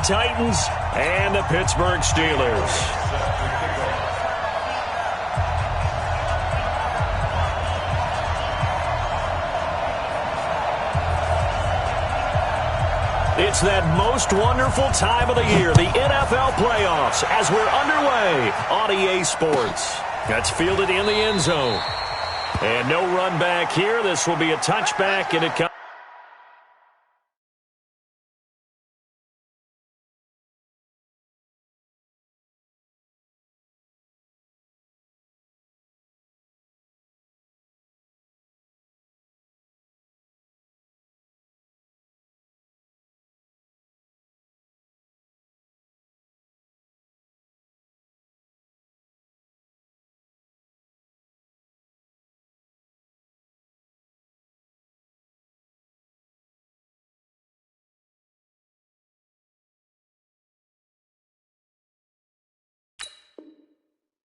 Titans and the Pittsburgh Steelers. It's that most wonderful time of the year, the NFL playoffs, as we're underway on EA Sports. That's fielded in the end zone. And no run back here. This will be a touchback, and it comes.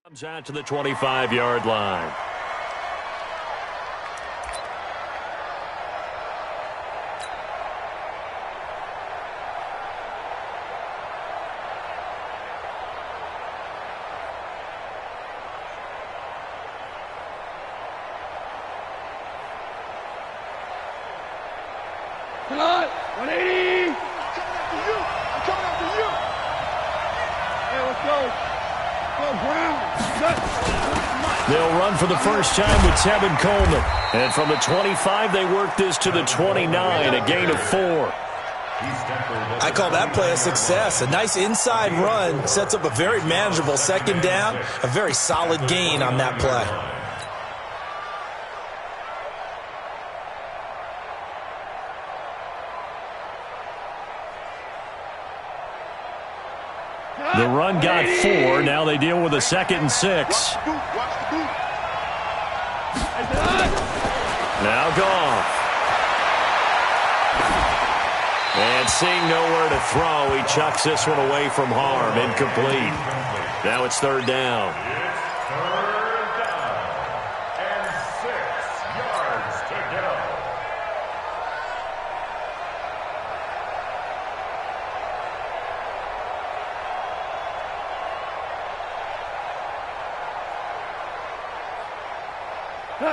Comes out to the 25-yard line. Cut! 180! I'm coming after you! I'm coming after you! Hey, let's go! They'll run for the first time with Tevin Coleman. And from the 25, they work this to the 29, a gain of 4. I call that play a success. A nice inside run sets up a very manageable second down, a very solid gain on that play. The run got 4. Now they deal with a 2nd and 6. Now Goff. And seeing nowhere to throw, he chucks this one away from harm. Incomplete. Now it's 3rd down.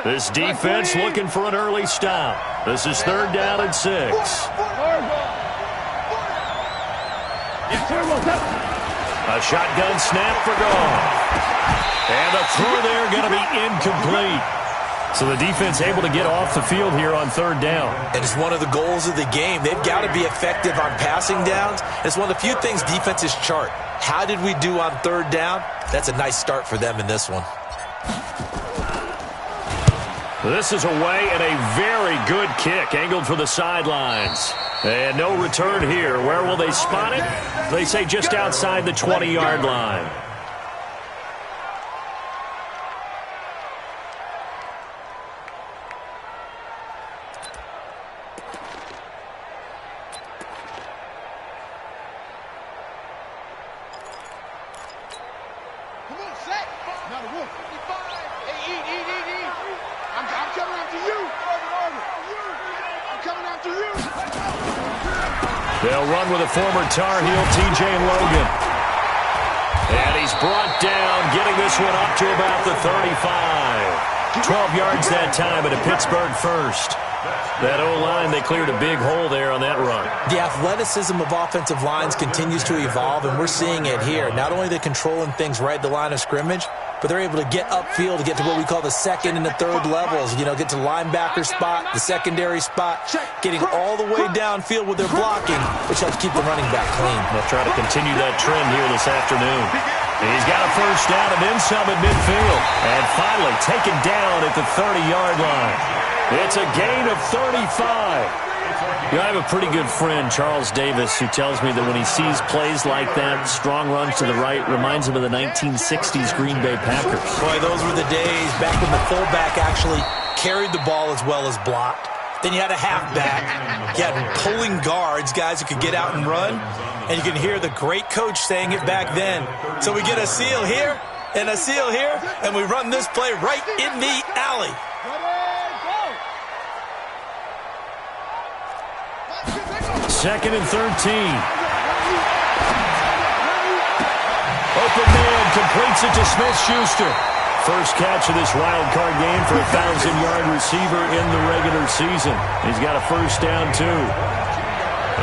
This defense looking for an early stop. This is 3rd down and 6. A shotgun snap for Goff. And the throw there going to be incomplete. So the defense able to get off the field here on 3rd down. And it's one of the goals of the game. They've got to be effective on passing downs. It's one of the few things defenses chart. How did we do on 3rd down? That's a nice start for them in this one. This is away and a very good kick, angled for the sidelines. And no return here. Where will they spot it? They say just outside the 20-yard line. Come on, set. Now the wolf. 55. Hey, eat. I'm coming after you. I'm coming after you. They'll run with a former Tar Heel, T.J. Logan. And he's brought down, getting this one up to about the 35. 12 yards that time, and a Pittsburgh first. That O-line, they cleared a big hole there on that run. The athleticism of offensive lines continues to evolve, and we're seeing it here. Not only are they controlling things right at the line of scrimmage, but they're able to get upfield to get to what we call the 2nd and the 3rd levels. You know, get to linebacker spot, the secondary spot, getting all the way downfield with their blocking, which helps keep the running back clean. They'll try to continue that trend here this afternoon. He's got a first down and then some at midfield. And finally taken down at the 30-yard line. It's a gain of 35. You know, I have a pretty good friend, Charles Davis, who tells me that when he sees plays like that, strong runs to the right, reminds him of the 1960s Green Bay Packers. Boy, those were the days back when the fullback actually carried the ball as well as blocked. Then you had a halfback. You had pulling guards, guys who could get out and run. And you can hear the great coach saying it back then. So we get a seal here and a seal here, and we run this play right in the alley. 2nd and 13. and completes it to Smith-Schuster. First catch of this wild card game for a 1,000-yard receiver in the regular season. He's got a first down, too.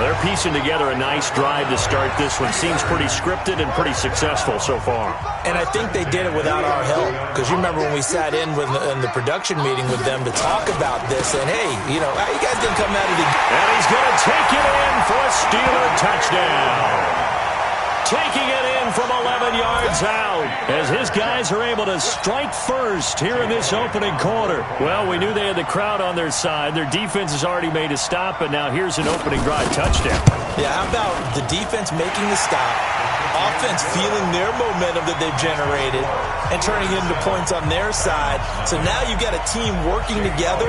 They're piecing together a nice drive to start this one. Seems pretty scripted and pretty successful so far. And I think they did it without our help. Because you remember when we sat in the production meeting with them to talk about this. And, hey, you guys didn't come out of the... And he's going to take it in for a Steeler touchdown. Taking it in from 11 yards out as his guys are able to strike first here in this opening quarter. Well, we knew they had the crowd on their side. Their defense has already made a stop, and now here's an opening drive touchdown. Yeah, how about the defense making the stop, offense feeling their momentum that they've generated and turning it into points on their side. So now you've got a team working together,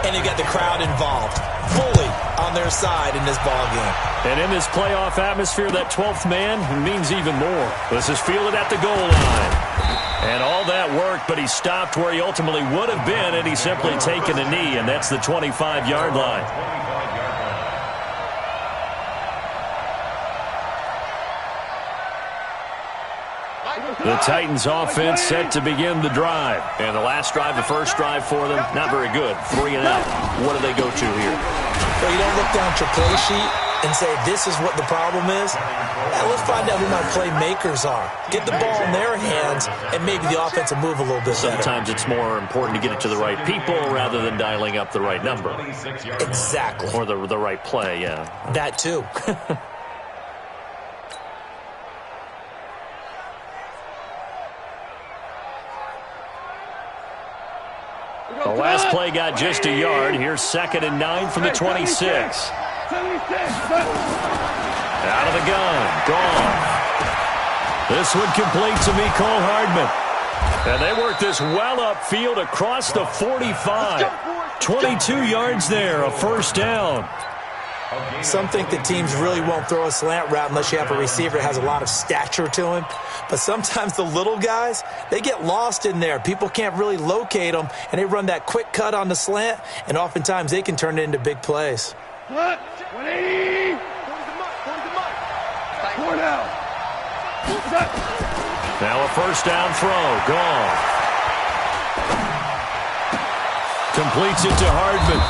and you've got the crowd involved fully on their side in this ball game. And in this playoff atmosphere, that 12th man means even more. This is fielded at the goal line. And all that worked, but he stopped where he ultimately would have been, and he's simply taken a knee, and that's the 25-yard line. The Titans offense set to begin the drive. And the last drive, the first drive for them, not very good. 3 and out. What do they go to here? Well, you don't look down at your play sheet and say, this is what the problem is. Now, let's find out who my playmakers are. Get the ball in their hands, and maybe the offense will move a little bit better. Sometimes it's more important to get it to the right people rather than dialing up the right number. Exactly. Or the right play, yeah. That, too. The last play got just a yard. Here's 2nd and 9 from the 26. Out of the gun. Gone. This one complete to Mecole Hardman. And they work this well upfield across the 45. 22 yards there, a first down. Some think that teams really won't throw a slant route unless you have a receiver that has a lot of stature to him. But sometimes the little guys, they get lost in there. People can't really locate them, and they run that quick cut on the slant, and oftentimes they can turn it into big plays. 180. Now a first down throw. Gone. Completes it to Hardman.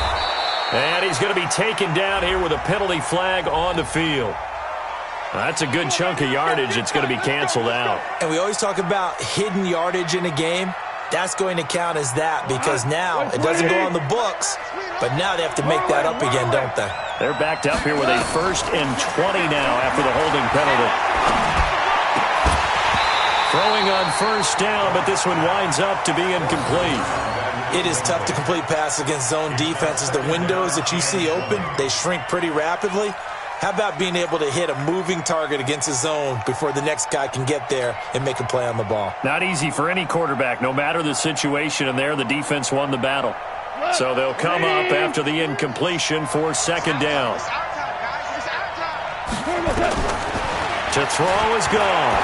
And he's going to be taken down here with a penalty flag on the field. That's a good chunk of yardage. It's going to be canceled out. And we always talk about hidden yardage in a game. That's going to count as that because now it doesn't go on the books, but now they have to make that up again, don't they? They're backed up here with a 1st and 20 now after the holding penalty. Throwing on first down, but this one winds up to be incomplete. It is tough to complete passes against zone defenses. The windows that you see open, they shrink pretty rapidly. How about being able to hit a moving target against a zone before the next guy can get there and make a play on the ball? Not easy for any quarterback, no matter the situation, and there the defense won the battle. So they'll come up after the incompletion for 2nd down. To throw is gone.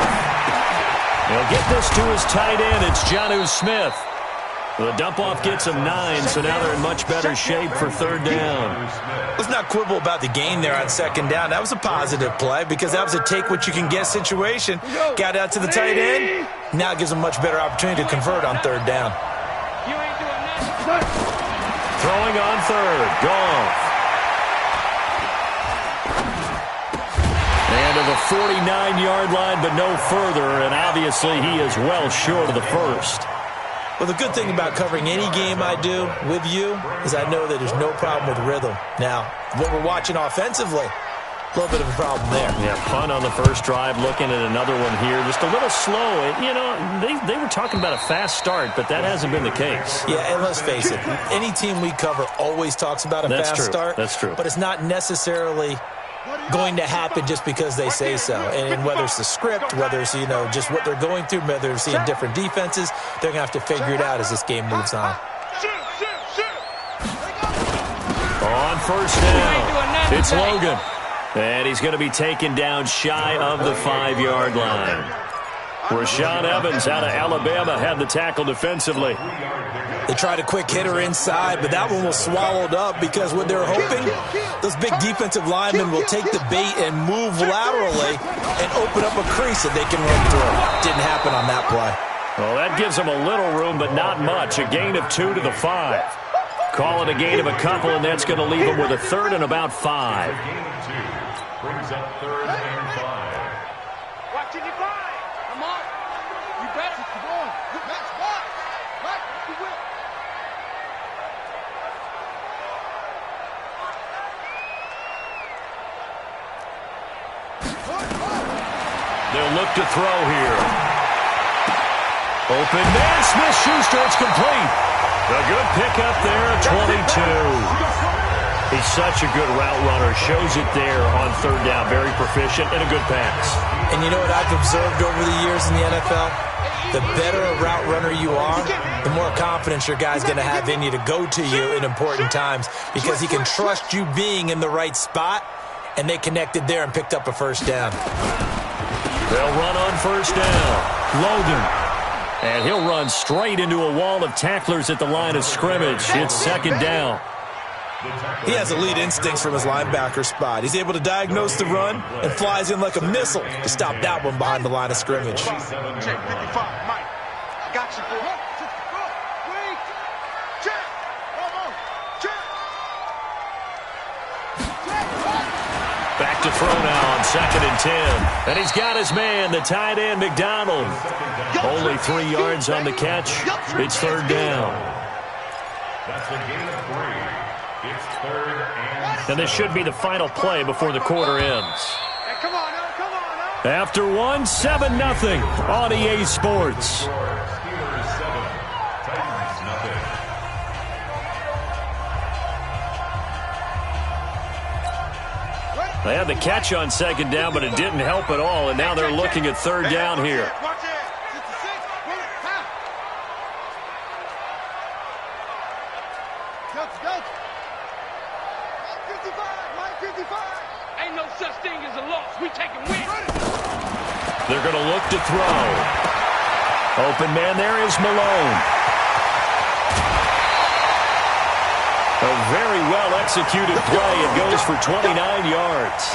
He'll get this to his tight end. It's Jonnu Smith. The dump-off gets him 9, so now they're in much better shape for 3rd down. Let's not quibble about the gain there on 2nd down. That was a positive play because that was a take-what-you-can-get situation. Got out to the tight end. Now it gives him a much better opportunity to convert on 3rd down. Throwing on 3rd. Goff. And to the 49-yard line, but no further, and obviously he is well short of the first. Well, the good thing about covering any game I do with you is I know that there's no problem with rhythm. Now, what we're watching offensively, a little bit of a problem there. Yeah, punt on the first drive, looking at another one here. Just a little slow. They were talking about a fast start, but that hasn't been the case. Yeah, and let's face it, any team we cover always talks about a fast start. That's true. But it's not necessarily going to happen just because they say so. And whether it's the script, whether it's, just what they're going through, whether they're seeing different defenses, they're going to have to figure it out as this game moves on. On first down, it's Logan. And he's going to be taken down shy of the 5-yard line. Rashaan Evans out of Alabama had the tackle defensively. They tried a quick hitter inside, but that one was swallowed up because what they're hoping, those big defensive linemen will take the bait and move laterally and open up a crease that they can run through. Didn't happen on that play. Well, that gives them a little room, but not much. A gain of 2 to the 5. Call it a gain of a couple, and that's going to leave them with a third and about 5. Brings up 3rd and 5. Watch it, come on. You got it. Come on. Let's watch. Right. You will. They'll look to throw here. Open man, Smith-Schuster, it's complete. A good pickup there at 22. He's such a good route runner. Shows it there on 3rd down. Very proficient and a good pass. And you know what I've observed over the years in the NFL? The better a route runner you are, the more confidence your guy's going to have in you to go to you in important times because he can trust you being in the right spot, and they connected there and picked up a 1st down. They'll run on 1st down. Logan. And he'll run straight into a wall of tacklers at the line of scrimmage. It's 2nd down. He has elite instincts from his linebacker spot. He's able to diagnose the run and flies in like a missile to stop that one behind the line of scrimmage. Check 55, Mike. Got you, boy. Wait. Check. Check. Back to throw now on 2nd and 10. And he's got his man, the tight end, McDonald. Only 3 yards on the catch. It's 3rd down. That's a gain of 3. It's 3rd and this should be the final play before the quarter ends. Hey, come on, After one, 7-0 on EA Sports. They had the catch on 2nd down, but it didn't help at all, and now they're looking at 3rd down here. Ain't no such thing as a loss. We taking wins. They're going to look to throw. Open man there is Malone. A very well-executed play. It goes for 29 yards.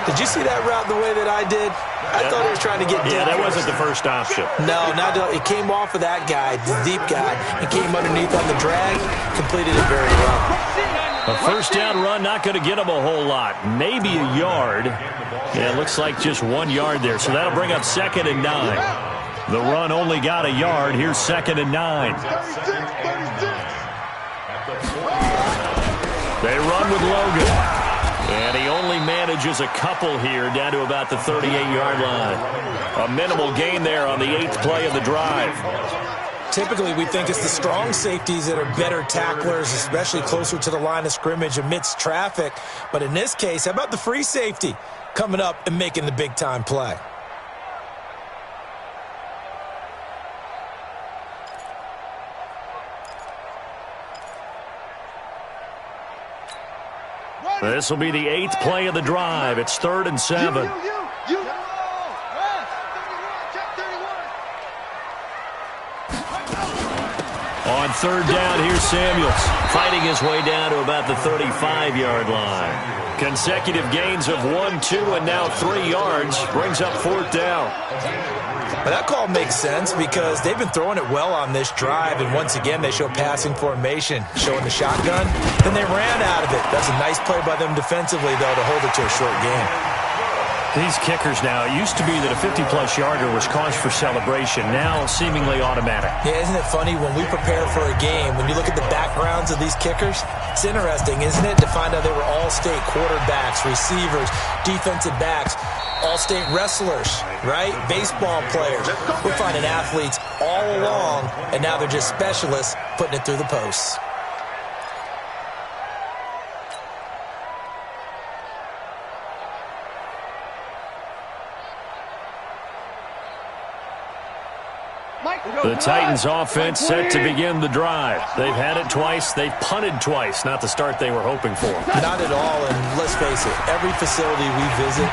Did you see that route the way that I did? I thought he was trying to get deep. Yeah, that wasn't the first option. No, it came off of that guy, the deep guy, and came underneath on the drag, completed it very well. A 1st down run, not going to get him a whole lot. Maybe a yard. Yeah, it looks like just 1 yard there. So that'll bring up 2nd and 9. The run only got a yard. Here's 2nd and 9. They run with Logan. And he only manages a couple here down to about the 38-yard line. A minimal gain there on the 8th play of the drive. Typically, we think it's the strong safeties that are better tacklers, especially closer to the line of scrimmage amidst traffic. But in this case, how about the free safety coming up and making the big-time play? This will be the 8th play of the drive. It's 3rd and 7. On 3rd down, here's Samuels, fighting his way down to about the 35-yard line. Consecutive gains of 1, 2, and now 3 yards brings up 4th down. But that call makes sense because they've been throwing it well on this drive, and once again they show passing formation, showing the shotgun. Then they ran out of it. That's a nice play by them defensively, though, to hold it to a short game. These kickers now, it used to be that a 50-plus yarder was cause for celebration. Now seemingly automatic. Yeah, isn't it funny when we prepare for a game, when you look at the backgrounds of these kickers, it's interesting, isn't it, to find out they were all-state quarterbacks, receivers, defensive backs, all-state wrestlers, right? Baseball players. We're finding athletes all along, and now they're just specialists putting it through the posts. The Titans offense set to begin the drive. They've had it twice. They've punted twice. Not the start they were hoping for. Not at all, and let's face it, every facility we visit,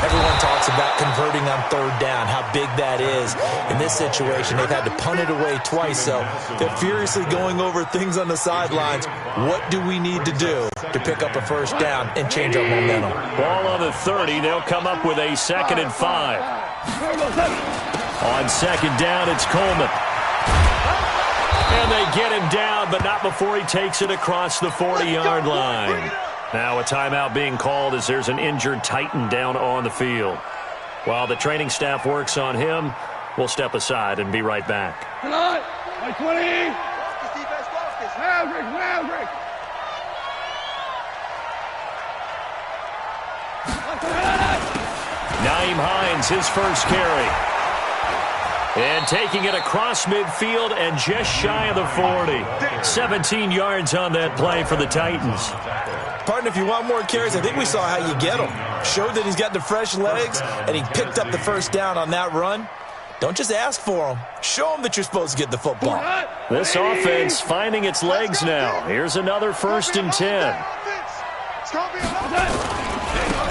everyone talks about converting on third down, how big that is. In this situation, they've had to punt it away twice, so they're furiously going over things on the sidelines. What do we need to do to pick up a first down and change our momentum? Ball on the 30. They'll come up with a 2nd and 5. On second down, it's Coleman. And they get him down, but not before he takes it across the 40-yard line. Now a timeout being called as there's an injured Titan down on the field. While the training staff works on him, we'll step aside and be right back. Come on, 20. Maverick. Nyheim Hines, his first carry. And taking it across midfield and just shy of the 40. 17 yards on that play for the Titans. Partner, if you want more carries, I think we saw how you get them. Showed that he's got the fresh legs, and he picked up the first down on that run. Don't just ask for them. Show them that you're supposed to get the football. This offense finding its legs now. Here's another 1st and 10.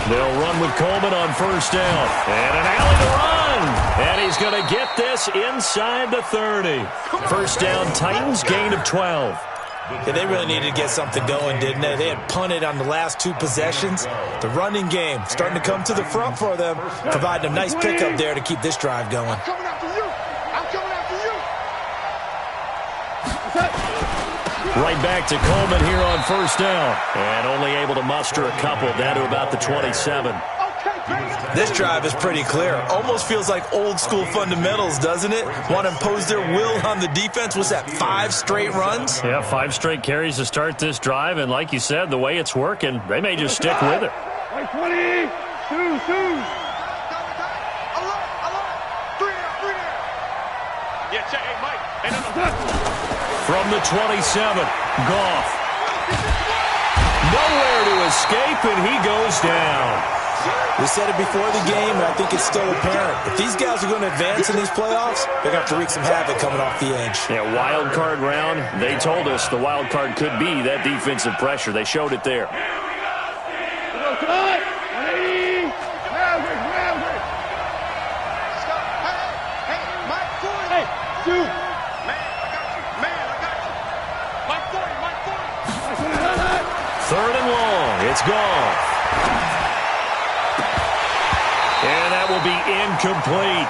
They'll run with Coleman on first down. And an alley to run. And he's going to get this inside the 30. First down, Titans, gain of 12. Yeah, they really needed to get something going, didn't they? They had punted on the last 2 possessions. The running game starting to come to the front for them, providing a nice pickup there to keep this drive going. I'm coming after you. Right back to Coleman here on first down. And only able to muster a couple down to about the 27. This drive is pretty clear. Almost feels like old school fundamentals, doesn't it? Want to impose their will on the defense. Was that 5 straight runs? Yeah, 5 straight carries to start this drive. And like you said, the way it's working, they may just stick with it. 20, 2. From the 27, Goff. Nowhere to escape, and he goes down. We said it before the game, and I think it's still apparent. If these guys are going to advance in these playoffs, they're going to have to wreak some havoc coming off the edge. Yeah, wild card round. They told us the wild card could be that defensive pressure. They showed it there. Third and long. It's Goff. And that will be incomplete.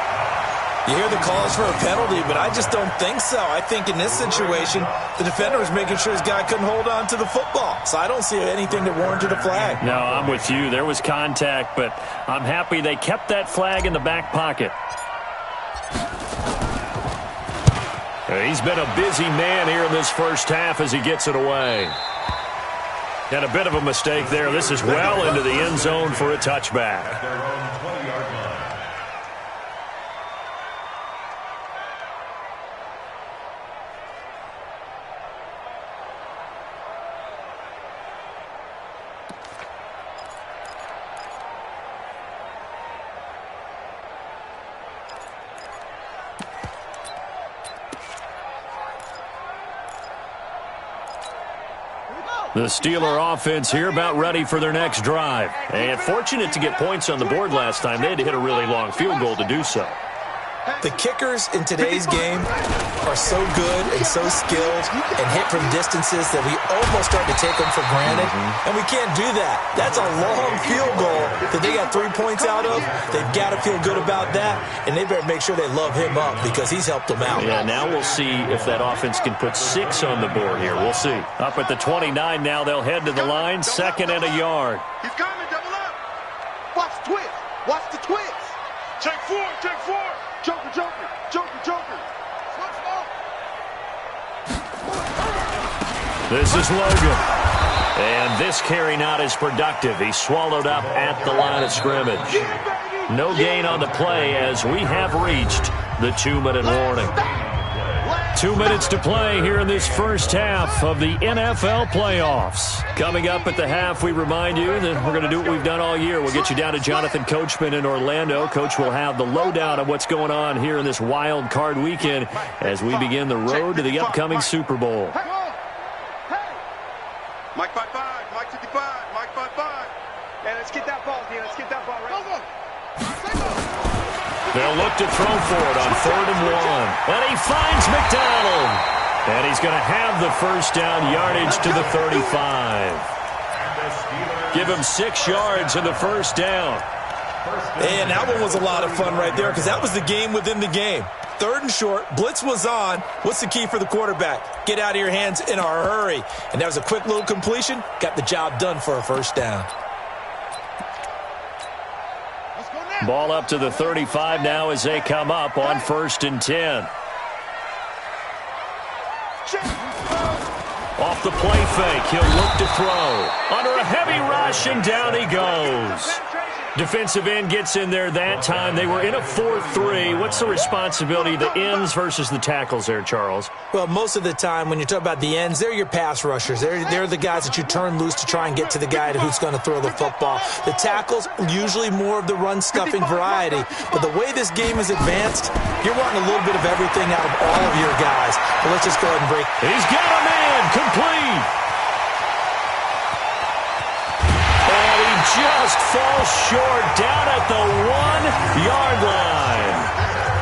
You hear the calls for a penalty, but I just don't think so. I think in this situation, the defender was making sure his guy couldn't hold on to the football. So I don't see anything that warranted a flag. No, I'm with you. There was contact, but I'm happy they kept that flag in the back pocket. He's been a busy man here in this first half as he gets it away. And a bit of a mistake there. This is well into the end zone for a touchback. The Steeler offense here about ready for their next drive. And fortunate to get points on the board last time. They had to hit a really long field goal to do so. The kickers in today's game are so good and so skilled and hit from distances that we almost start to take them for granted. And we can't do that. That's a long field goal that they got 3 points out of. They've got to feel good about that. And they better make sure they love him up because he's helped them out. Yeah, now we'll see if that offense can put 6 on the board here. We'll see. Up at the 29 now, they'll head to the line. 2nd and a yard. He's coming, double up. Watch the twist. Watch the twist. Take 4. Joker. This is Logan. And this carry not as productive. He's swallowed up at the line of scrimmage. No gain on the play as we have reached the 2-minute warning. 2 minutes to play here in this first half of the NFL playoffs. Coming up at the half, we remind you that we're going to do what we've done all year. We'll get you down to Jonathan Coachman in Orlando. Coach will have the lowdown of what's going on here in this wild card weekend as we begin the road to the upcoming Super Bowl. Mike 5-5, Mike 55, Mike 5-5. Hey, let's get that ball, D. Let's get that ball right. Go. They'll look to throw for it on 3rd and 1. And he finds McDonald. And he's going to have the first down yardage to the 35. Give him 6 yards in the first down. And that one was a lot of fun right there because that was the game within the game. 3rd and short, blitz was on. What's the key for the quarterback? Get out of your hands in a hurry. And that was a quick little completion. Got the job done for a first down. Ball up to the 35 now as they come up on 1st and 10. Off the play fake, he'll look to throw. Under a heavy rush, and down he goes. Defensive end gets in there that time. They were in a 4-3. What's the responsibility of the ends versus the tackles there, Charles? Well, most of the time when you talk about the ends, they're your pass rushers. They're the guys that you turn loose to try and get to the guy who's going to throw the football. The tackles, usually more of the run-stuffing variety. But the way this game is advanced, you're wanting a little bit of everything out of all of your guys. But let's just go ahead and break. He's got a man, complete. Just falls short down at the 1-yard line.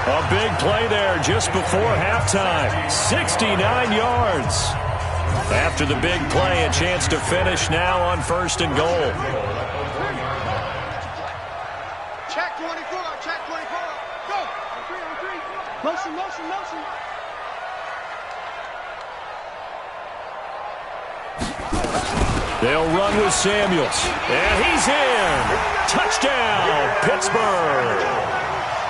A big play there just before halftime. 69 yards. After the big play, a chance to finish now on 1st and goal. Check 24, check 24. Go. On 3. Motion. They'll run with Samuels. And he's in. Touchdown, Pittsburgh.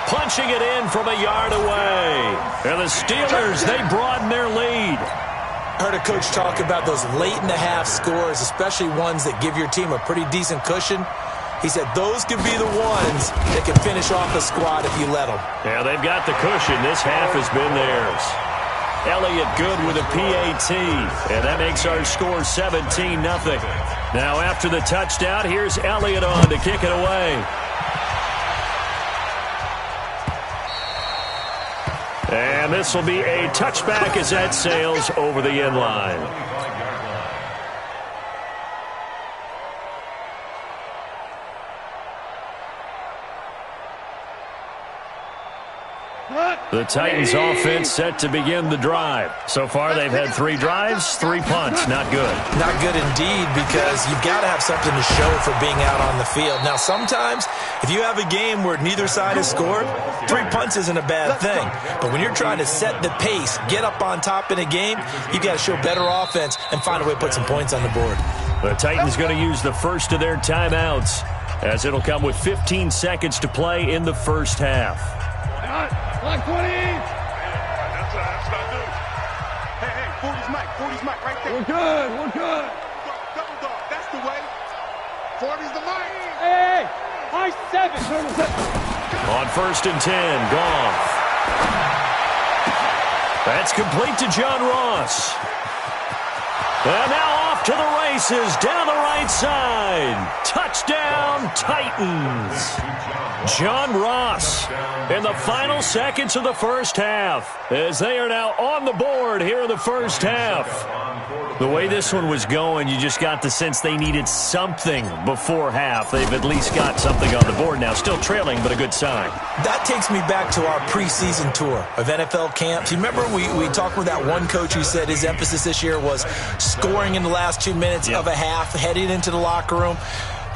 Punching it in from a yard away. And the Steelers, they broaden their lead. I heard a coach talk about those late-in-the-half scores, especially ones that give your team a pretty decent cushion. He said those could be the ones that can finish off a squad if you let them. Yeah, they've got the cushion. This half has been theirs. Elliott good with a PAT, and that makes our score 17-0. Now after the touchdown, here's Elliott on to kick it away. And this will be a touchback as that sails over the end line. The Titans offense set to begin the drive. So far, they've had 3 drives, 3 punts. Not good. Not good indeed, because you've got to have something to show for being out on the field. Now, sometimes, if you have a game where neither side has scored, 3 punts isn't a bad thing. But when you're trying to set the pace, get up on top in a game, you've got to show better offense and find a way to put some points on the board. The Titans going to use the first of their timeouts, as it'll come with 15 seconds to play in the first half. Like 20. That's not good. Hey, 40's Mike right there. We're good. Double dog, that's the way. 40's the Mike. Hey, high 7. On 1st and 10, Goff. That's complete to John Ross. And now off to the races, down the right side. Touchdown, Titans. John Ross in the final seconds of the first half, as they are now on the board here in the first half. The way this one was going, you just got the sense they needed something before half. They've at least got something on the board now. Still trailing, but a good sign. That takes me back to our preseason tour of NFL camps. You remember we talked with that one coach who said his emphasis this year was scoring in the last 2 minutes of a half, heading into the locker room.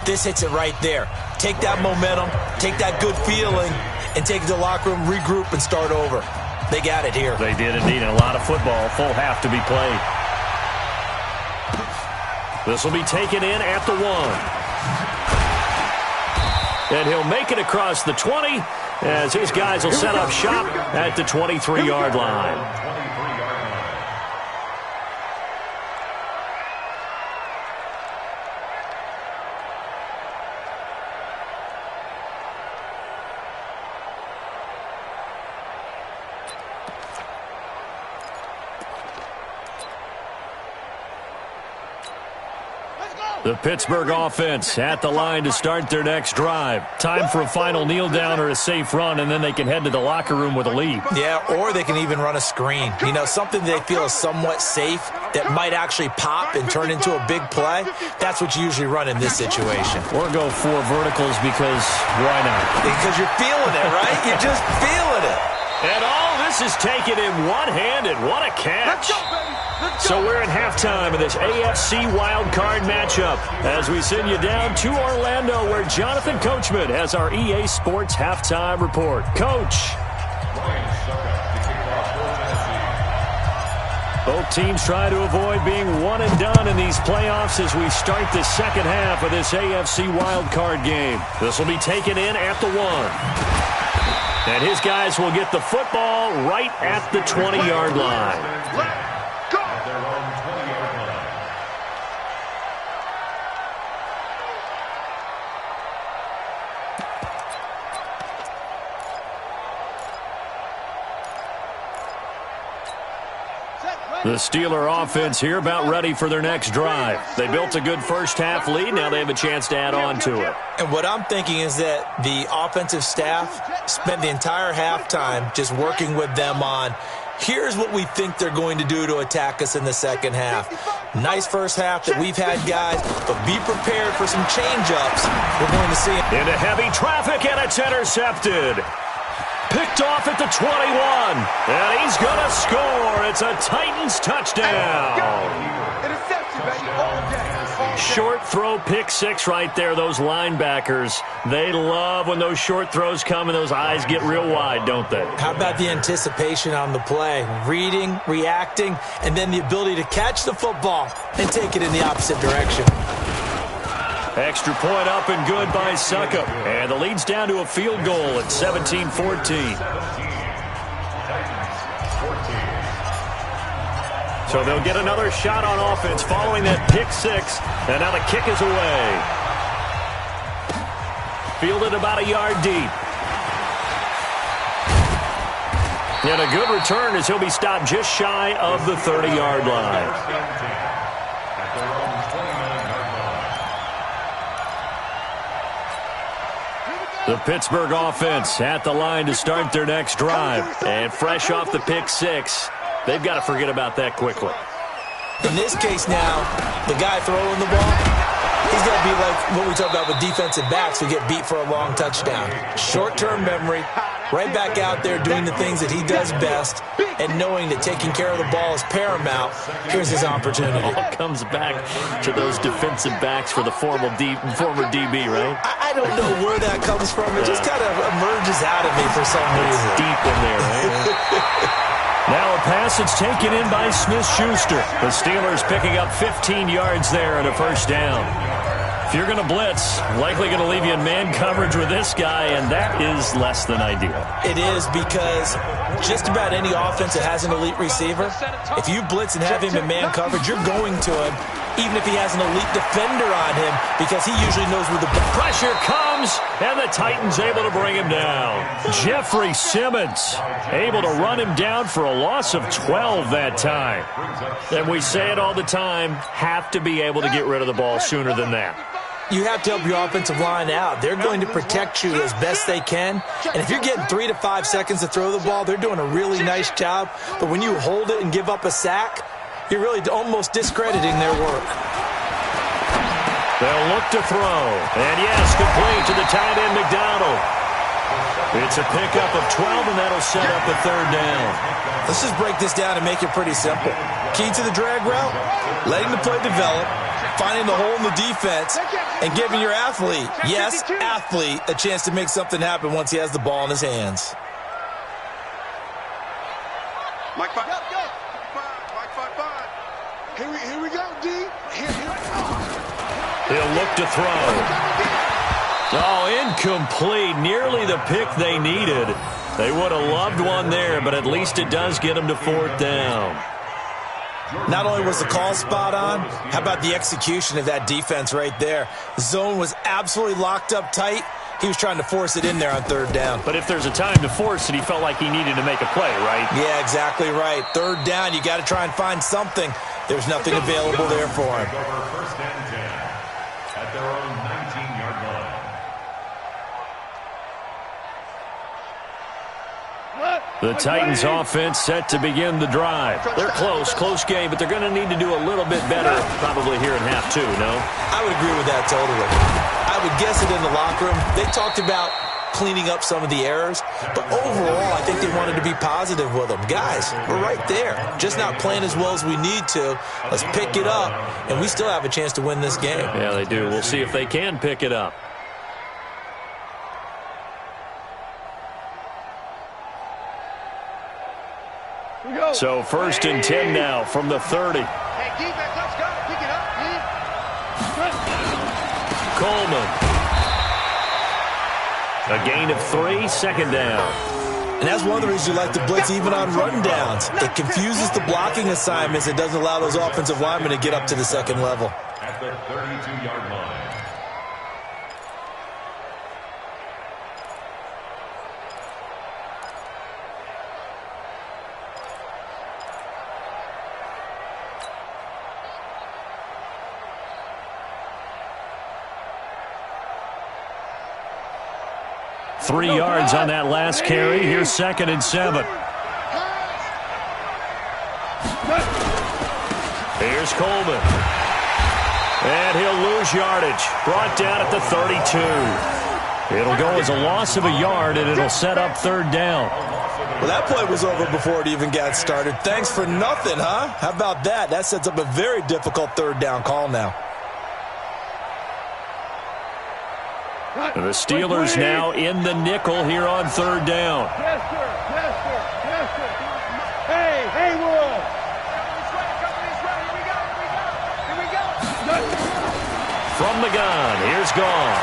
This hits it right there. Take that momentum, take that good feeling, and take it to the locker room, regroup, and start over. They got it here. They did indeed. A lot of football, full half to be played. This will be taken in at the 1. And he'll make it across the 20 as his guys will set up shop at the 23-yard line. The Pittsburgh offense at the line to start their next drive. Time for a final kneel down or a safe run, and then they can head to the locker room with a lead. Yeah, or they can even run a screen. You know, something they feel is somewhat safe that might actually pop and turn into a big play. That's what you usually run in this situation. Or go 4 verticals because why not? Because you're feeling it, right? You're just feeling it. And all this is taken in one-handed. What a catch. So we're at halftime of this AFC wildcard matchup as we send you down to Orlando where Jonathan Coachman has our EA Sports halftime report. Coach. Both teams try to avoid being one and done in these playoffs as we start the second half of this AFC wildcard game. This will be taken in at the 1. And his guys will get the football right at the 20-yard line. The Steeler offense here about ready for their next drive. They built a good first-half lead. Now they have a chance to add on to it. And what I'm thinking is that the offensive staff spent the entire halftime just working with them on, here's what we think they're going to do to attack us in the second half. Nice first half that we've had, guys, but be prepared for some change-ups. We're going to see it. Into heavy traffic, and it's intercepted. Picked off at the 21, and he's going to score. It's a Titans touchdown. Short throw, pick 6 right there. Those linebackers, they love when those short throws come and those eyes get real wide, don't they? How about the anticipation on the play? Reading, reacting, and then the ability to catch the football and take it in the opposite direction. Extra point up and good by Suckup. And the lead's down to a field goal at 17-14. So they'll get another shot on offense following that pick 6. And now the kick is away. Fielded about a yard deep. And a good return as he'll be stopped just shy of the 30-yard line. The Pittsburgh offense at the line to start their next drive. And fresh off the pick 6, they've got to forget about that quickly. In this case now, the guy throwing the ball, he's got to be like what we talk about with defensive backs who get beat for a long touchdown. Short-term memory, right back out there doing the things that he does best, and knowing that taking care of the ball is paramount. Here's his opportunity. It all comes back to those defensive backs for the former DB, right? I don't know where that comes from. It just kind of emerges out of me for some reason. It's deep in there, right? Now a pass that's taken in by Smith-Schuster. The Steelers picking up 15 yards there and a first down. If you're going to blitz, likely going to leave you in man coverage with this guy, and that is less than ideal. It is, because just about any offense that has an elite receiver, if you blitz and have him in man coverage, you're going to him, even if he has an elite defender on him, because he usually knows where the pressure comes, and the Titans able to bring him down. Jeffrey Simmons able to run him down for a loss of 12 that time. And we say it all the time, have to be able to get rid of the ball sooner than that. You have to help your offensive line out. They're going to protect you as best they can. And if you're getting 3 to 5 seconds to throw the ball, they're doing a really nice job. But when you hold it and give up a sack, you're really almost discrediting their work. They'll look to throw. And yes, complete to the tight end, McDonald. It's a pickup of 12, and that'll set up a third down. Let's just break this down and make it pretty simple. Key to the drag route, letting the play develop, finding the hole in the defense, and giving your athlete, yes, athlete, a chance to make something happen once he has the ball in his hands. Mike 5. Mike 5. Here we go, D. He'll look to throw. Oh, incomplete. Nearly the pick they needed. They would have loved one there, but at least it does get them to fourth down. Not only was the call spot on, how about the execution of that defense right there? The zone was absolutely locked up tight. He was trying to force it in there on third down. But if there's a time to force it, he felt like he needed to make a play, right? Yeah, exactly right. Third down, you got to try and find something. There's nothing available there for him. The Titans offense set to begin the drive. They're close game, but they're going to need to do a little bit better probably here in half two, no? I would agree with that totally. I would guess it in the locker room. They talked about cleaning up some of the errors, but overall I think they wanted to be positive with them. Guys, we're right there. Just not playing as well as we need to. Let's pick it up, and we still have a chance to win this game. Yeah, they do. We'll see if they can pick it up. So 1st and 10 now from the 30. Hey, defense, let's go. Pick it up, man. Coleman. A gain of 3, 2nd down. And that's one of the reasons you like to blitz even on run downs. It confuses the blocking assignments. It doesn't allow those offensive linemen to get up to the second level. At the 32-yard line. Three yards on that last carry. Here's 2nd and 7. Here's Coleman. And he'll lose yardage. Brought down at the 32. It'll go as a loss of a yard, and it'll set up 3rd down. Well, that play was over before it even got started. Thanks for nothing, huh? How about that? That sets up a very difficult 3rd down call now. The Steelers now in the nickel here on 3rd down. Yes, sir. Yes, sir. Yes, sir. Hey, Haywood. Here we go. From the gun, here's Goff.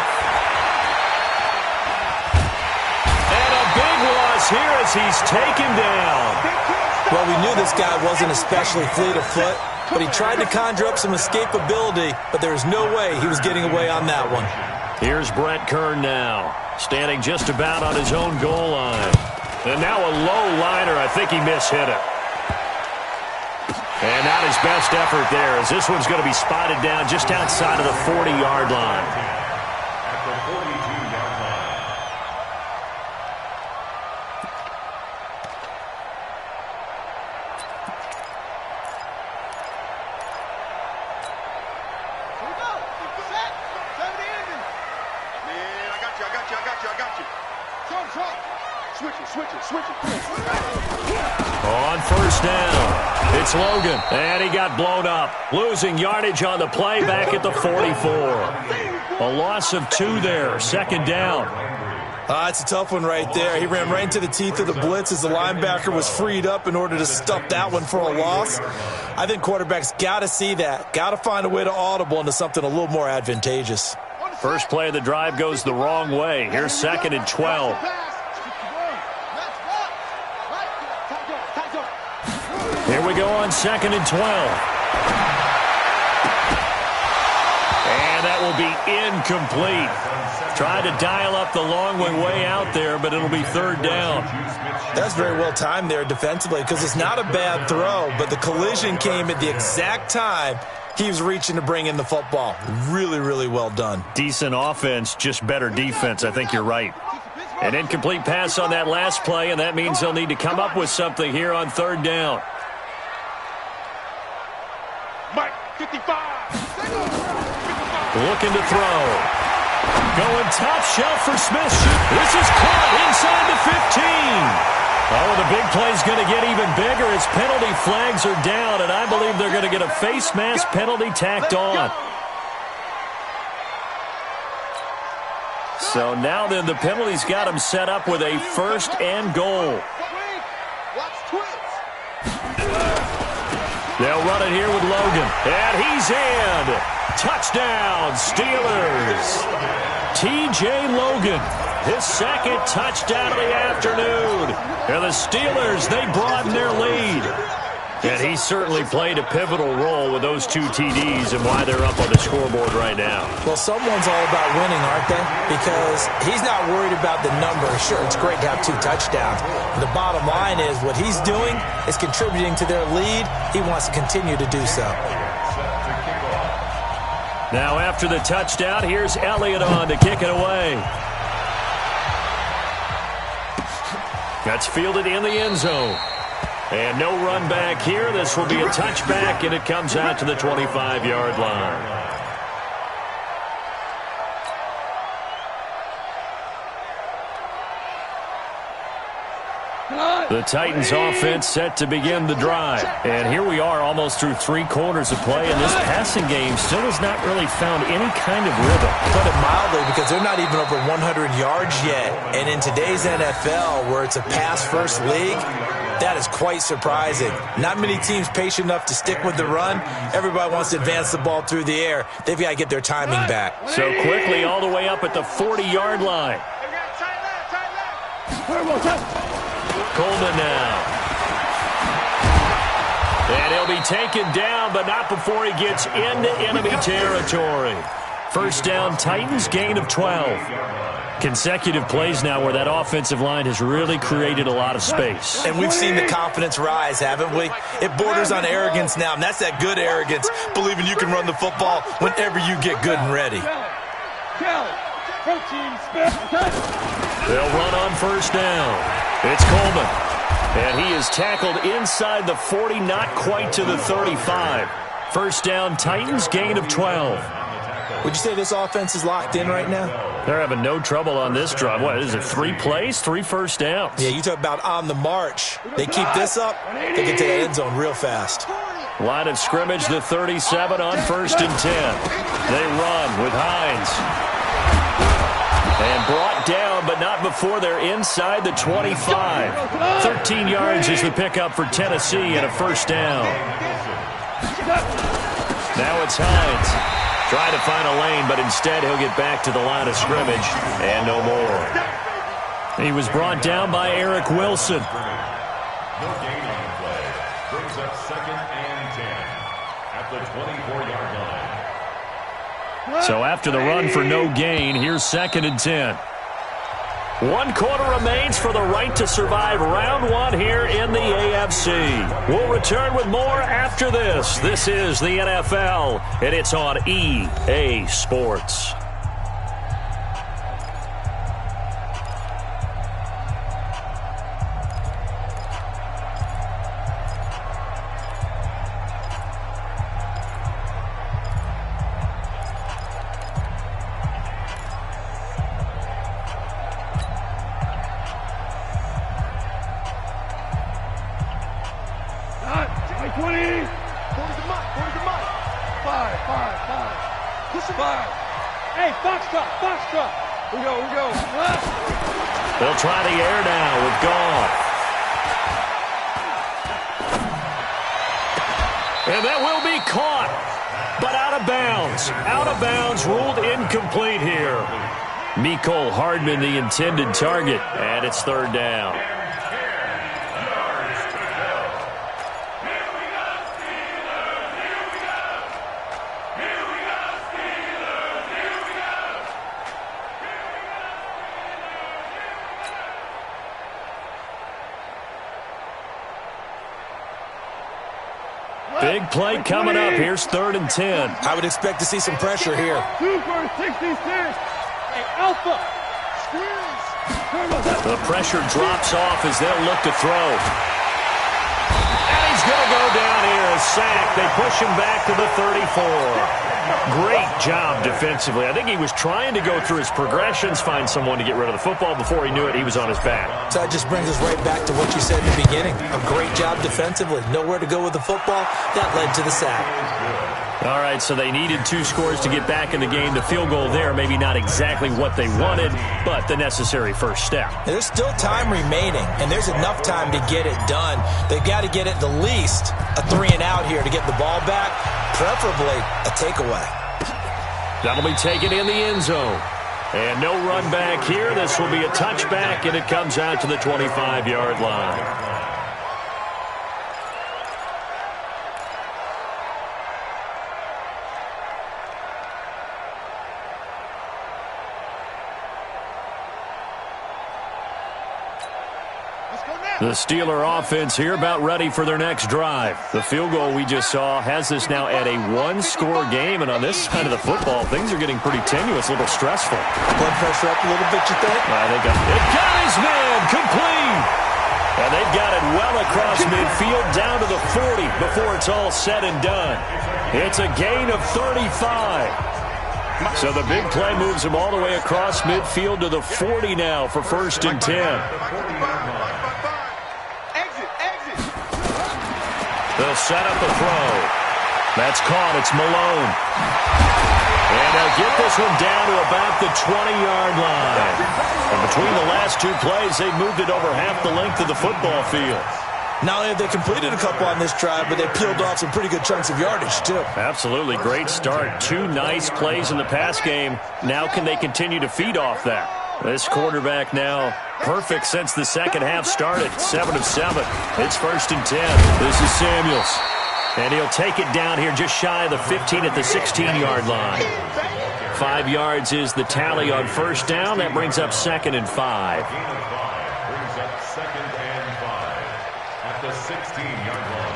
And a big loss here as he's taken down. Well, we knew this guy wasn't especially fleet of foot, but he tried to conjure up some escapability, but there was no way he was getting away on that one. Here's Brett Kern now, standing just about on his own goal line. And now a low liner. I think he mishit it. And not his best effort there, as this one's going to be spotted down just outside of the 40-yard line. At the 42-yard line. Switch it. On 1st down, it's Logan. And he got blown up, losing yardage on the play back at the 44. A loss of 2 there, 2nd down. It's a tough one right there. He ran right into the teeth of the blitz as the linebacker was freed up in order to stuff that one for a loss. I think quarterbacks got to see that. Got to find a way to audible into something a little more advantageous. First play of the drive goes the wrong way. Here's 2nd and 12. Here we go on 2nd and 12. And that will be incomplete. Tried to dial up the long way out there, but it'll be 3rd down. That's very well timed there defensively because it's not a bad throw, but the collision came at the exact time he was reaching to bring in the football. Really, really well done. Decent offense, just better defense. I think you're right. An incomplete pass on that last play, and that means they'll need to come up with something here on 3rd down. Mike, 55. Looking to throw. Going top shelf for Smith. This is caught inside the 15. Oh, the big play's going to get even bigger as penalty flags are down, and I believe they're going to get a face mask penalty tacked on. So now then, the penalty's got him set up with a 1st and goal. They'll run it here with Logan. And he's in. Touchdown, Steelers. T.J. Logan, his 2nd touchdown of the afternoon. And the Steelers, they broaden their lead. And he certainly played a pivotal role with those 2 TDs and why they're up on the scoreboard right now. Well, someone's all about winning, aren't they? Because he's not worried about the number. Sure, it's great to have 2 touchdowns. The bottom line is what he's doing is contributing to their lead. He wants to continue to do so. Now after the touchdown, here's Elliott on to kick it away. That's fielded in the end zone. And no run back here. This will be a touchback, and it comes out to the 25-yard line. The Titans offense set to begin the drive. And here we are almost through 3 quarters of play, and this passing game still has not really found any kind of rhythm. Put it mildly, because they're not even over 100 yards yet. And in today's NFL, where it's a pass-first league, that is quite surprising. Not many teams patient enough to stick with the run. Everybody wants to advance the ball through the air. They've got to get their timing back. So quickly all the way up at the 40-yard line. Coleman now. And he'll be taken down, but not before he gets into enemy territory. First down, Titans, gain of 12. Consecutive plays now where that offensive line has really created a lot of space. And we've seen the confidence rise, haven't we? It borders on arrogance now, and that's that good arrogance, believing you can run the football whenever you get good and ready. They'll run on first down. It's Coleman. And he is tackled inside the 40, not quite to the 35. First down, Titans, gain of 12. Would you say this offense is locked in right now? They're having no trouble on this drive. What is it, 3 plays, 3 first downs? Yeah, you talk about on the march. They keep this up, they get to the end zone real fast. Line of scrimmage, the 37 on first and 10. They run with Hines. And brought down, but not before they're inside the 25. 13 yards is the pickup for Tennessee and a first down. Now it's Hines. Trying to find a lane, but instead he'll get back to the line of scrimmage and no more. He was brought down by Eric Wilson. No gain on the play. Brings up 2nd and 10 at the 24-yard line. So after the run for no gain, here's 2nd and 10. 1 quarter remains for the right to survive round 1 here in the AFC. We'll return with more after this. This is the NFL, and it's on EA Sports. They'll try the air now with Goff. And that will be caught, but out of bounds. Out of bounds, ruled incomplete here. Mecole Hardman, the intended target, and it's 3rd down. Big play coming up. Here's 3rd and 10. I would expect to see some pressure here. 2 for 66. Hey, Alpha. Squeeze. The pressure drops off as they'll look to throw. And he's going to go down here. A sack. They push him back to the 34. Great job defensively. I think he was trying to go through his progressions, find someone to get rid of the football. Before he knew it, he was on his back. So that just brings us right back to what you said in the beginning. A great job defensively. Nowhere to go with the football. That led to the sack. All right, so they needed 2 scores to get back in the game. The field goal there, maybe not exactly what they wanted, but the necessary first step. There's still time remaining, and there's enough time to get it done. They've got to get at the least a 3 and out here to get the ball back, preferably a takeaway. That'll be taken in the end zone. And no run back here. This will be a touchback, and it comes out to the 25-yard line. The Steeler offense here about ready for their next drive. The field goal we just saw has this now at a 1-score game, and on this side of the football, things are getting pretty tenuous, a little stressful. Blood pressure up a little bit, you think? I think it got his man complete. before it's all said and done. It's a gain of 35. So the big play moves him all the way across midfield to the 40 now for 1st and 10. They'll set up a throw. That's caught. It's Malone. And they'll get this one down to about the 20-yard line. And between the last two plays, they moved it over half the length of the football field. Not only have they completed a couple on this drive, but they peeled off some pretty good chunks of yardage, too. Absolutely. Great start. 2 nice plays in the pass game. Now can they continue to feed off that? This quarterback now perfect since the second half started. 7 of 7. It's 1st and 10. This is Samuels. And he'll take it down here just shy of the 15 at the 16-yard line. 5 yards is the tally on 1st down. That brings up 2nd and 5. Brings up 2nd and 5 at the 16-yard line.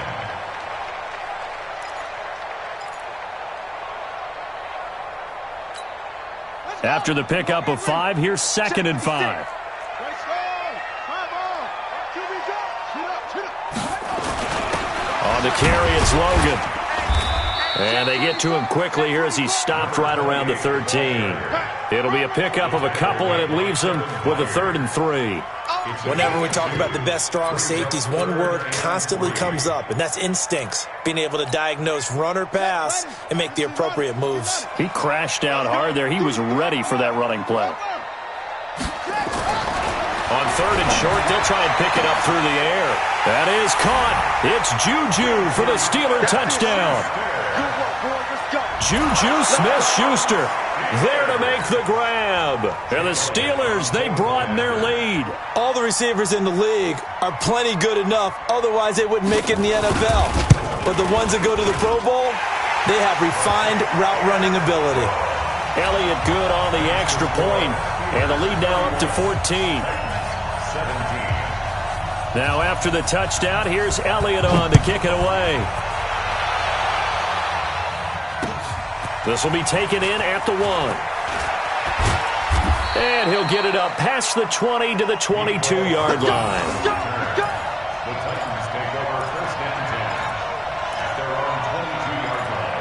After the pickup of 5, here's 2nd and 5. On the carry, it's Logan. And they get to him quickly here as he's stopped right around the 13. It'll be a pickup of a couple, and it leaves them with a 3rd and 3. Whenever we talk about the best strong safeties, one word constantly comes up, and that's instincts. Being able to diagnose run or pass and make the appropriate moves. He crashed out hard there. He was ready for that running play. On 3rd and short, they'll try and pick it up through the air. That is caught. It's Juju for the Steeler touchdown. Juju Smith-Schuster there to make the grab. And the Steelers, they broaden their lead. All the receivers in the league are plenty good enough. Otherwise, they wouldn't make it in the NFL. But the ones that go to the Pro Bowl, they have refined route running ability. Elliott good on the extra point. And the lead now up to 14. Now after the touchdown, here's Elliott on to kick it away. This will be taken in at the 1. And he'll get it up past the 20 to the 22-yard line. The Titans take over 1st and 10 at their own 22-yard line.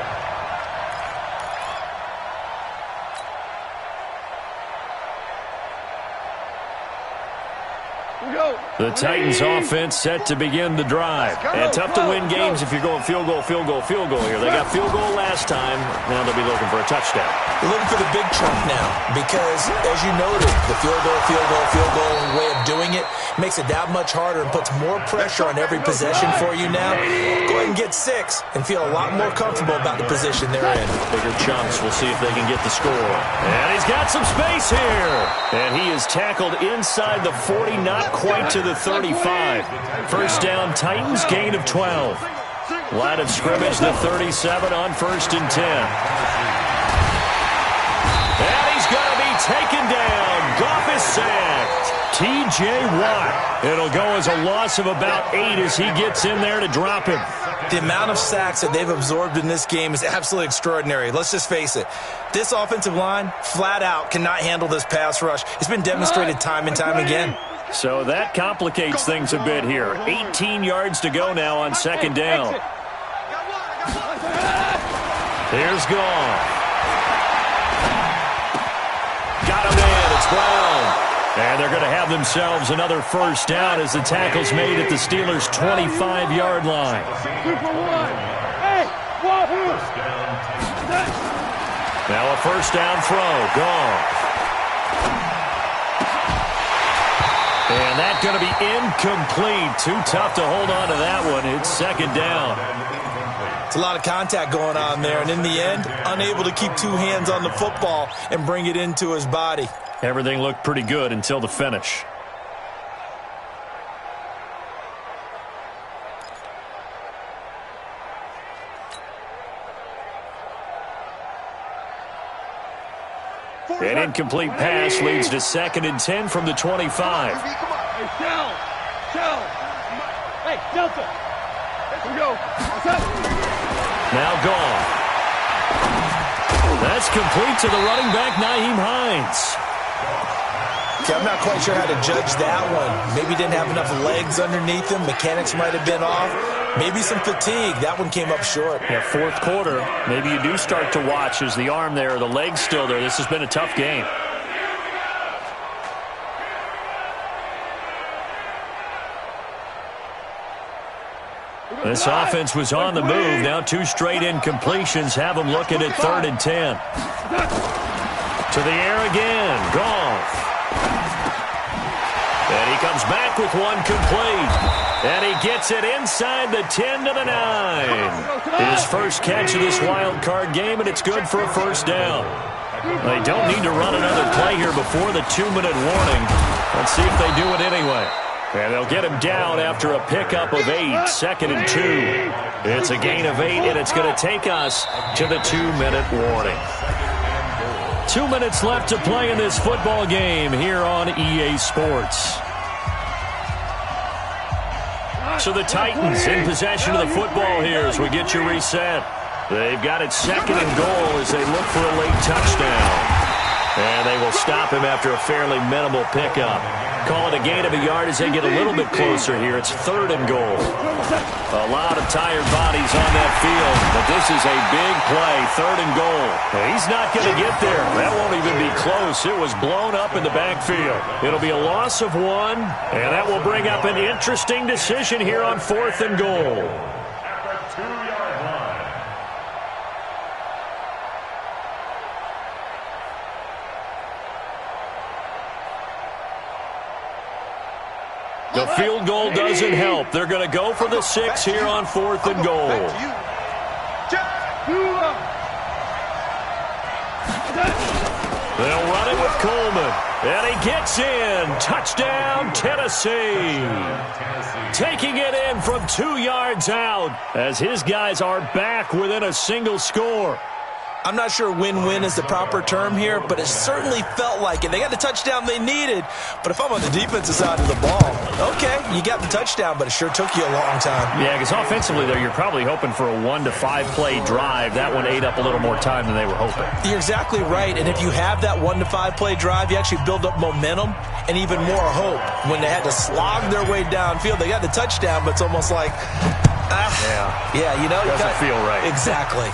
The Titans offense set to begin the drive. And tough to win games if you're going field goal, field goal, field goal here. They got field goal last time. Now they'll be looking for a touchdown. They're looking for the big chunk now because, as you noted, the field goal way of doing it makes it that much harder and puts more pressure on every possession for you now. Go ahead and get 6 and feel a lot more comfortable about the position they're in. Bigger chunks. We'll see if they can get the score. And he's got some space here. And he is tackled inside the 40, not quite to the 35. 1st down, Titans, gain of 12. Line of scrimmage, the 37 on 1st and 10. And he's going to be taken down. Goff is sacked. T.J. Watt. It'll go as a loss of about 8 as he gets in there to drop him. The amount of sacks that they've absorbed in this game is absolutely extraordinary. Let's just face it. This offensive line, flat out, cannot handle this pass rush. It's been demonstrated time and time again. So that complicates things a bit here. 18 yards to go now on 2nd down. Here's Goff. Got him in. It's Brown. And they're going to have themselves another 1st down as the tackle's made at the Steelers' 25-yard line. Now a 1st down throw. Goff. And that's going to be incomplete. Too tough to hold on to that one. It's 2nd down. It's a lot of contact going on there. And in the end, unable to keep 2 hands on the football and bring it into his body. Everything looked pretty good until the finish. An incomplete pass leads to 2nd and 10 from the 25. Hey, Shell. Hey, Delta. Here we go. Now Goff. That's complete to the running back, Nyheim Hines. Okay, I'm not quite sure how to judge that one. Maybe didn't have enough legs underneath him. Mechanics might have been off. Maybe some fatigue. That one came up short. Yeah, fourth quarter, maybe you do start to watch as the arm there, or the leg's still there. This has been a tough game. This offense was on the move. Now 2 straight incompletions have them looking at 3rd and 10. To the air again. Goff. And he comes back with one complete. And he gets it inside the 10 to the 9. His first catch of this wild card game, and it's good for a first down. They don't need to run another play here before the 2-minute warning. Let's see if they do it anyway. And they'll get him down after a pickup of 8, 2nd and 2. It's a gain of 8, and it's going to take us to the 2-minute warning. 2 minutes left to play in this football game here on EA Sports. So the Titans in possession of the football here as we get you reset. They've got it 2nd and goal as they look for a late touchdown. And they will stop him after a fairly minimal pickup. Call it a gain of a yard as they get a little bit closer here. It's 3rd and goal. A lot of tired bodies on that field, but this is a big play, 3rd and goal. He's not going to get there. That won't even be close. It was blown up in the backfield. It'll be a loss of 1, and that will bring up an interesting decision here on 4th and goal. The field goal doesn't help. They're going to go for the 6 here on 4th and goal. They'll run it with Coleman. And he gets in. Touchdown, Tennessee. Taking it in from 2 yards out as his guys are back within a single score. I'm not sure win-win is the proper term here, but it certainly felt like it. They got the touchdown they needed, but if I'm on the defensive side of the ball, okay, you got the touchdown, but it sure took you a long time. Yeah, because offensively there, you're probably hoping for a 1 to 5 play drive. That one ate up a little more time than they were hoping. You're exactly right, and if you have that 1 to 5 play drive, you actually build up momentum and even more hope. When they had to slog their way downfield, they got the touchdown, but it's almost like, yeah, you know, doesn't feel right. Exactly.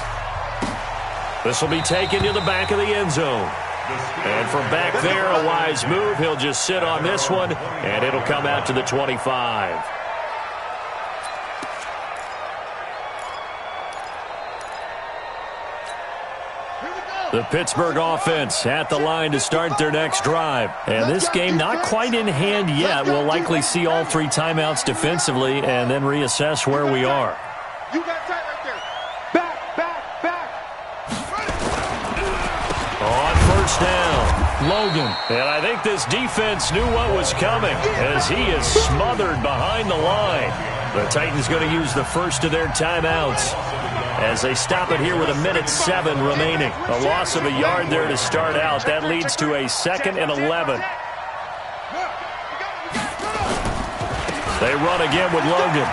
This will be taken to the back of the end zone. And from back there, a wise move. He'll just sit on this one, and it'll come out to the 25. The Pittsburgh offense at the line to start their next drive. And this game not quite in hand yet. We'll likely see all 3 timeouts defensively and then reassess where we are. You got tight right there. Back. On first down, Logan. And I think this defense knew what was coming as he is smothered behind the line. The Titans going to use the first of their timeouts as they stop it here with 1:07 remaining. A loss of a yard there to start out. That leads to a 2nd and 11. They run again with Logan.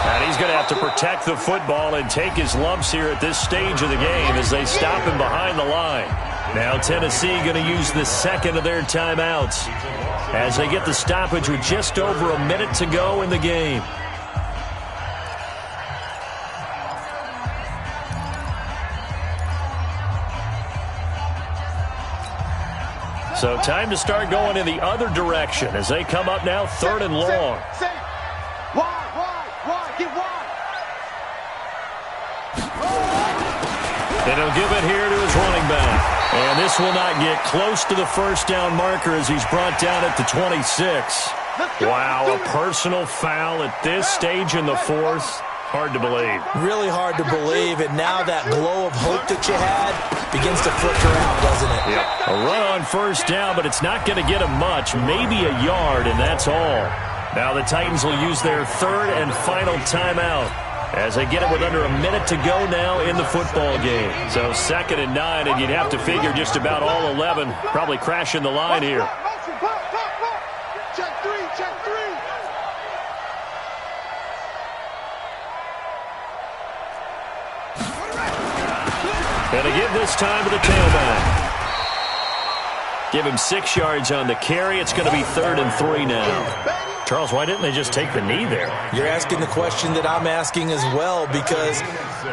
And he's going to have to protect the football and take his lumps here at this stage of the game as they stop him behind the line. Now Tennessee going to use the 2nd of their timeouts as they get the stoppage with just over a minute to go in the game. So time to start going in the other direction as they come up now 3rd and long. Wide, get wide. And he'll give it here to his running back. And this will not get close to the first down marker as he's brought down at the 26. Wow, a personal foul at this stage in the 4th. Hard to believe. Really hard to believe, and now that glow of hope that you had begins to flicker out, doesn't it? Yep. A run on first down, but it's not going to get him much, maybe a yard, and that's all. Now the Titans will use their 3rd and final timeout as they get it with under a minute to go now in the football game. So 2nd and 9, and you'd have to figure just about all 11 probably crashing the line here. Check three. And to give this time to the tailback. Give him 6 yards on the carry. It's going to be 3rd and 3 now. Charles, why didn't they just take the knee there? You're asking the question that I'm asking as well, because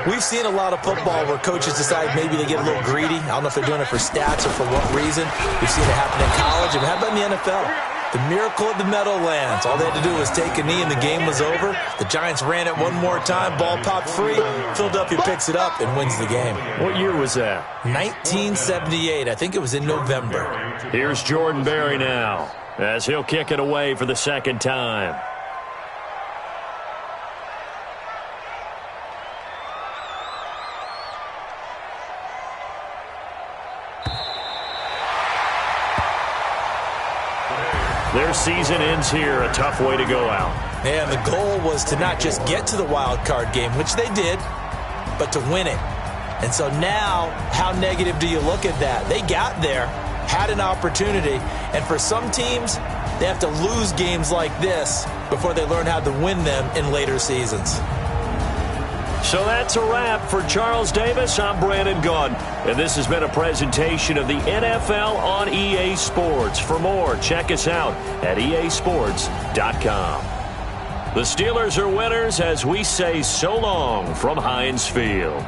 we've seen a lot of football where coaches decide maybe they get a little greedy. I don't know if they're doing it for stats or for what reason. We've seen it happen in college. And how about in the NFL? The miracle of the Meadowlands. All they had to do was take a knee and the game was over. The Giants ran it one more time. Ball popped free. Philadelphia picks it up and wins the game. What year was that? 1978. I think it was in November. Here's Jordan Berry now, as he'll kick it away for the second time. Their season ends here, a tough way to go out. And the goal was to not just get to the wild card game, which they did, but to win it. And so now, how negative do you look at that? They got there, had an opportunity, and for some teams, they have to lose games like this before they learn how to win them in later seasons. So that's a wrap for Charles Davis. I'm Brandon Gaudin, and this has been a presentation of the NFL on EA Sports. For more, check us out at easports.com. The Steelers are winners as we say so long from Heinz Field.